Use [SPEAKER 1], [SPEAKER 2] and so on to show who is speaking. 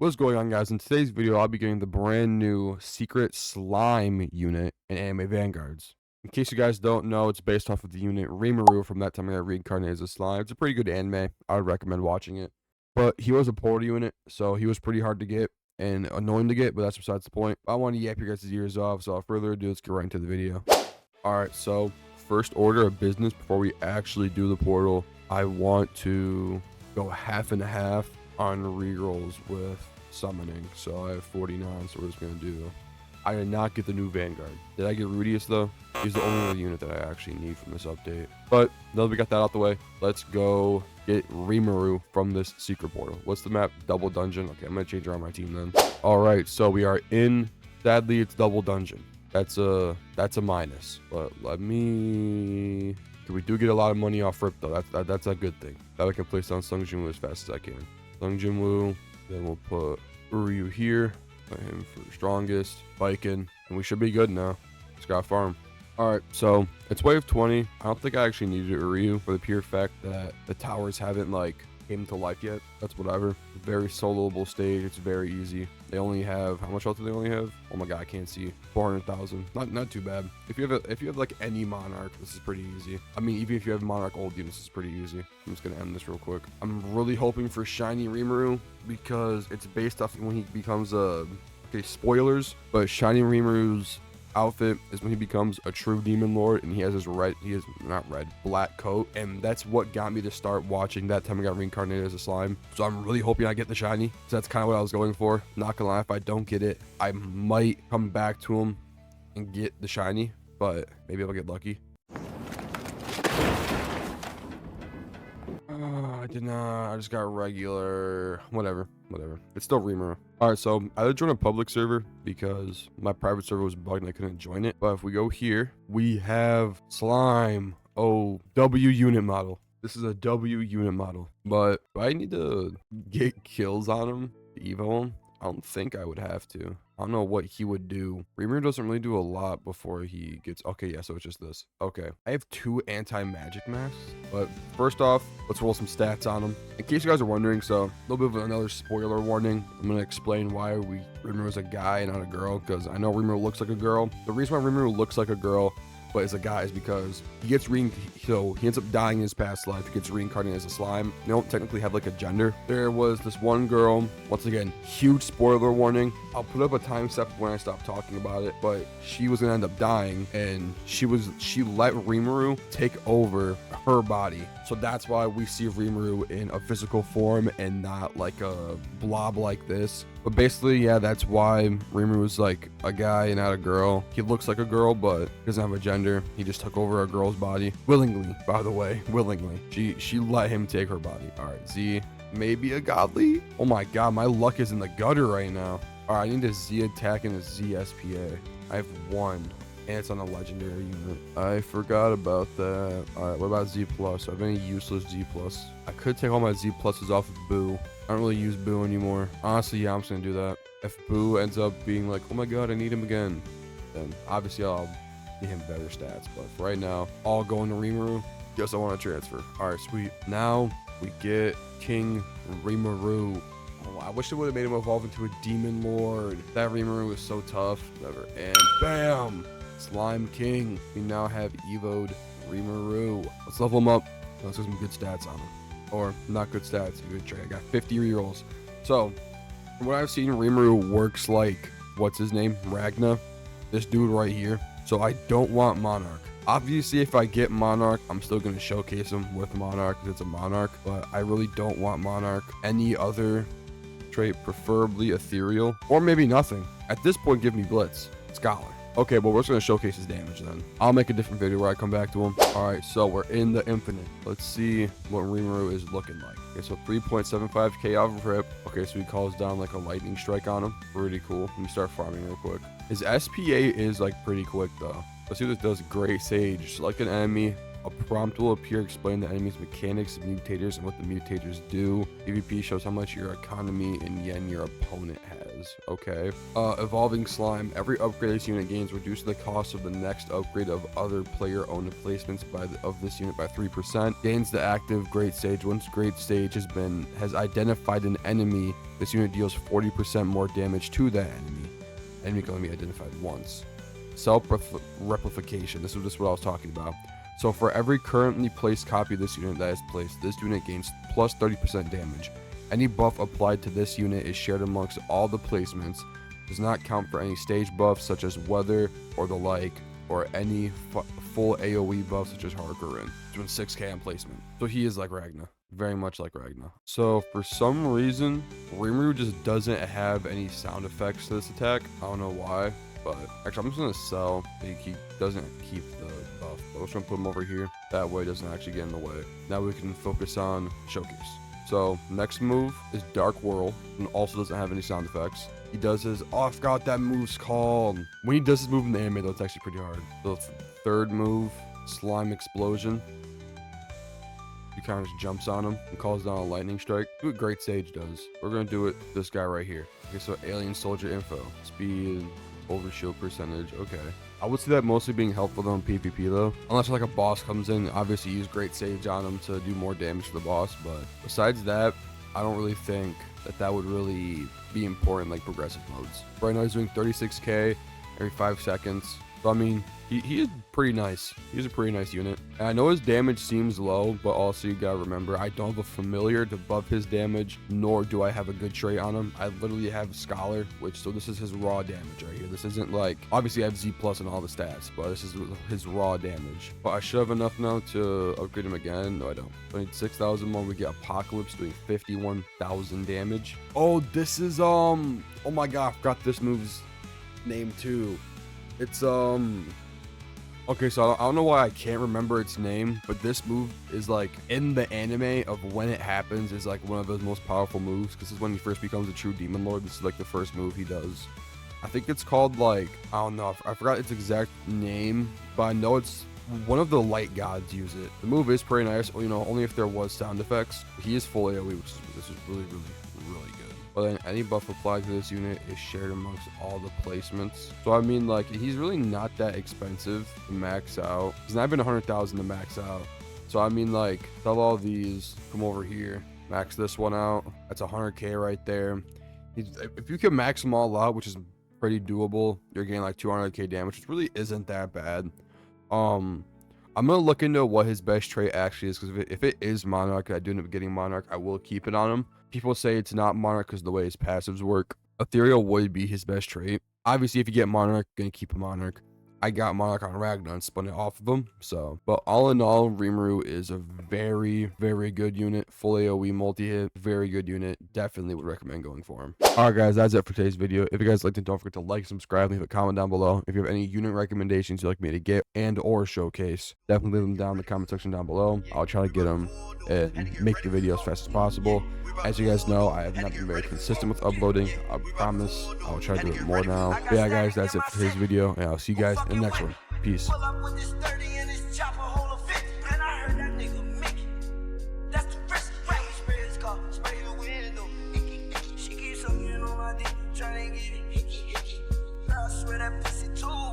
[SPEAKER 1] What's going on, guys? In today's video, I'll be getting the brand new secret slime unit in anime Vanguards. In case you guys don't know, it's based off of the unit Rimuru from that time I got reincarnated as a slime. It's a pretty good anime. I would recommend watching it. But he was a portal unit, so he was pretty hard to get and annoying to get, but that's besides the point. I want to yap your guys' ears off, so without further ado, let's get right into the video. Alright, so first order of business before we actually do the portal, I want to go half and half on rerolls with summoning. So I have 49, so we're just gonna do. I did not get the new Vanguard. Did I get Rudius though? He's the only unit that I actually need from this update. But now that we got that out the way, let's go get Rimuru from this secret portal. What's the map? Double dungeon. Okay, I'm gonna change around my team then. All right, so we are in. Sadly, it's double dungeon. That's a minus. But let me. We do get a lot of money off Rip though. That's a good thing. That I can place down Sung Jinwoo as fast as I can. Sung Jinwoo. Then we'll put Uryu here. Put him for strongest. Viking. And we should be good now. Just gotta farm. Alright, so it's wave 20. I don't think I actually needed Uryu for the pure fact that the towers haven't came to life yet. That's whatever. Very soloable stage. It's very easy. They only have, how much health do they only have? Oh my god, I can't see. 400,000. Not too bad. If you have any monarch, this is pretty easy. I mean, even if you have monarch old units, this is pretty easy. I'm just gonna end this real quick. I'm really hoping for shiny Rimuru because it's based off when he becomes a okay, spoilers, but shiny Rimuru's outfit is when he becomes a true demon lord and he has his black coat, and that's what got me to start watching that time I got reincarnated as a slime. So I'm really hoping I get the shiny, so that's kind of what I was going for. Not gonna lie, if I don't get it, I might come back to him and get the shiny, but maybe I'll get lucky. I did not. I just got regular. Whatever. It's still Rimuru. Alright, so I had to join a public server because my private server was bugged and I couldn't join it. But if we go here, we have slime. Oh, W unit model. This is a W unit model. But do I need to get kills on him to evo him? I don't think I would have to. I don't know what he would do. Rimuru doesn't really do a lot before he gets... Okay, yeah, so it's just this. Okay. I have 2 anti-magic masks. But first off, let's roll some stats on him. In case you guys are wondering, so a little bit of another spoiler warning. I'm going to explain why Rimuru is a guy and not a girl, because I know Rimuru looks like a girl. The reason why Rimuru looks like a girl but as a guy is because he ends up dying in his past life. He gets reincarnated as a slime. They don't technically have a gender. There was this one girl, once again, huge spoiler warning. I'll put up a time step when I stop talking about it, but she was gonna end up dying, and she let Rimuru take over her body. So that's why we see Rimuru in a physical form and not like a blob like this. But basically, yeah, that's why Rimuru is a guy and not a girl. He looks like a girl, but doesn't have a gender. He just took over a girl's body. Willingly, by the way. Willingly. She let him take her body. Alright, Z. Maybe a godly? Oh my god, my luck is in the gutter right now. Alright, I need a Z attack and a Z SPA. I have 1. And it's on a legendary unit. I forgot about that. Alright, what about Z+? I have any useless Z+. I could take all my Z pluses off of Boo. I don't really use Boo anymore. Honestly, yeah, I'm just gonna do that. If Boo ends up being oh my god, I need him again, then obviously I'll get him better stats. But for right now, all going to Rimuru. Guess I want to transfer. Alright, sweet. Now we get King Rimuru. Oh, I wish they would have made him evolve into a demon lord. That Rimuru was so tough. Whatever. And bam! Slime King. We now have evoed Rimuru. Let's level him up. Let's get some good stats on him. Or not good stats, good trade. I got 50 rerolls. So, from what I've seen, Rimuru works what's his name? Ragna. This dude right here. So I don't want Monarch. Obviously, if I get Monarch, I'm still going to showcase him with Monarch because it's a Monarch. But I really don't want Monarch. Any other trait, preferably Ethereal. Or maybe nothing. At this point, give me Blitz. Scholar. Okay, well, we're just going to showcase his damage then. I'll make a different video where I come back to him. Alright, so we're in the Infinite. Let's see what Rimuru is looking like. Okay, so 3.75k off of Rip. Okay, so he calls down a lightning strike on him. Pretty cool. Let me start farming real quick. His SPA is pretty quick though. Let's see what this does. Gray Sage. Select an enemy. A prompt will appear explaining the enemy's mechanics, mutators, and what the mutators do. PvP shows how much your economy in yen your opponent has. is. Okay. Evolving Slime. Every upgrade this unit gains reduces the cost of the next upgrade of other player-owned placements of this unit by 3%. Gains the active Great Sage. Once Great Sage has identified an enemy, this unit deals 40% more damage to that enemy. Enemy can only be identified once. Self-replication. This is just what I was talking about. So for every currently placed copy of this unit that is placed, this unit gains plus 30% damage. Any buff applied to this unit is shared amongst all the placements. Does not count for any stage buffs such as weather or the like, or any full AoE buffs such as Harkorin. Doing 6k on placement. So he is like Ragna. Very much like Ragna. So for some reason, Rimuru just doesn't have any sound effects to this attack. I don't know why. But actually, I'm just gonna sell. He doesn't keep the buff. But I'm just gonna put him over here. That way, it doesn't actually get in the way. Now we can focus on Showcase. So next move is Dark Whirl, and also doesn't have any sound effects. He does his. Oh, I forgot what that move's called. When he does his move in the anime, though, it's actually pretty hard. So third move, Slime Explosion. He kind of just jumps on him and calls down a lightning strike. Do what Great Sage does. We're gonna do it. This guy right here. Okay, so Alien Soldier info, speed. Overshield percentage. Okay, I would see that mostly being helpful though in PvP though, unless like a boss comes in. Obviously use Great Sage on him to do more damage to the boss, but besides that, I don't really think that would really be important like progressive modes. Right now he's doing 36k every 5 seconds, so I mean he is pretty nice. He's a pretty nice unit, and I know his damage seems low, but also you gotta remember I don't have a familiar to buff his damage, nor do I have a good trait on him. I literally have Scholar, so this is his raw damage right here. This isn't like, obviously I have Z plus and all the stats, but this is his raw damage. But I should have enough now to upgrade him again. No, I don't. I need 6,000 more. We get Apocalypse doing 51,000 damage. Oh, this is oh my god, I forgot this move's name too. It's okay, so I don't know why I can't remember its name, but this move is like in the anime of when it happens is like one of those most powerful moves, because this is when he first becomes a true demon lord. This is like the first move he does. I think it's called like, I don't know, I forgot its exact name, but I know it's one of the light gods use it. The move is pretty nice, you know, only if there was sound effects. He is full AoE, which this is really good. But then any buff applied to this unit is shared amongst all the placements. So I mean, like, he's really not that expensive to max out. He's not even 100,000 to max out. So I mean, like, sell all these, come over here, max this one out. That's 100k right there. If you can max them all out, which is pretty doable, you're getting like 200k damage, which really isn't that bad. I'm gonna look into what his best trait actually is, because if it is Monarch, I do end up getting Monarch, I will keep it on him. People say it's not Monarch because of the way his passives work. Ethereal would be his best trait. Obviously, if you get Monarch, you're gonna keep a Monarch. I got Monarch on Ragnar and spun it off of him. So, but all in all, Rimuru is a very, very good unit. Full AoE multi-hit, very good unit. Definitely would recommend going for him. Alright guys, that's it for today's video. If you guys liked it, don't forget to like, subscribe, leave a comment down below. If you have any unit recommendations you'd like me to get and or showcase, definitely leave them down in the comment section down below. I'll try to get them and make the video as fast as possible. As you guys know, I have not been very consistent with uploading. I promise I'll try to do it more now. But yeah guys, that's it for today's video, and I'll see you guys in the next one. Peace. Trying to get it, hickey, hickey. I swear that pussy too.